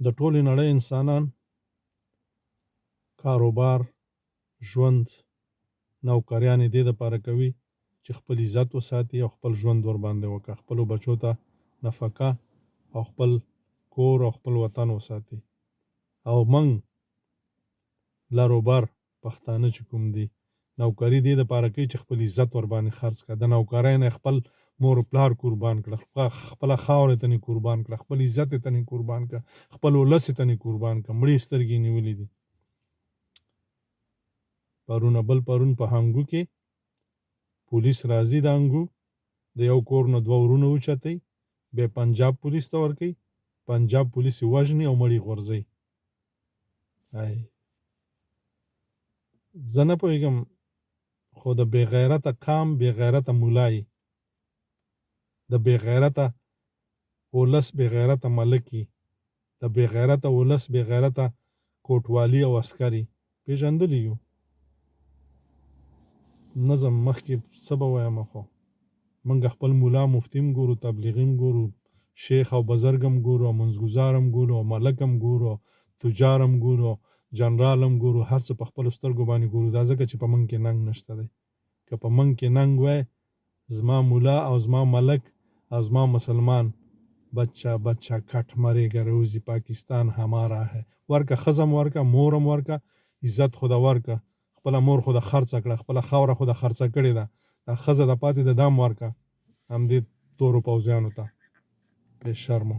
د ټولې نړۍ انسانان کاروبار، ژوند، نوکریان یې دې دپاره کوي چې خپل عزت وساتي او خپل ژوند ورباندې وکړي، خپلو بچو ته نفقه او خپل کور او خپل وطن وساتي. او موږ لروبر پښتانه چې کوم دي نوکري دې دپاره کوي چې خپل عزت ورباندې خرڅ کړه. د نوکرۍ نه خپل مور پلار قربان کړه، خپله خاورې ته قربان کړه، خپل عزت ته قربان کړه، خپل ولس ته قربان کړه. مړې سترګې نیولې دي. پرون په هنګو کې پولیس راځي د هنګو د یو کور نه دوه ورونه اوچتوي، بیا پنجاب پولیس ته ورکوي، پنجاب پولیس یې وژني او مړي غورځوي. زه نه پوهېږم خو د بې غیرته قام بې غیرته ملایي، د بې غیرته ولس بې غیرته ملکي، د بې غیرته ولس بې غیرته کوټوالي او عسکري پېژندلي یو. نظم مخکې څه به وایم، خو موږ خپل مولا مفتي هم ګورو، تبلیغي هم ګورو، شیخ او بزرګ هم ګورو، او منځګزار هم ګورو، او ملک هم ګورو، تجار هم ګورو، جنرال هم ګورو، هر څه په خپلو سترګو باندې ګورو. دا ځکه چې په موږ کې ننګ نشته دی. که په موږ کې ننګ وای، زما مولا او زما ملک او زما مسلمان بچه بچه کټ مرېږه روزی پاکستان همارا ہے. ورکه ښځم ورکه، مورم ورکه، عزت خو ده ورکه. خپله مور خو ده خرڅه کړه، خپله خاوره خو ده خرڅه کړې ده، دا ښځه ده پاتې ده دام ورکه همدې تورو پوځیانو ته. بې شرمو.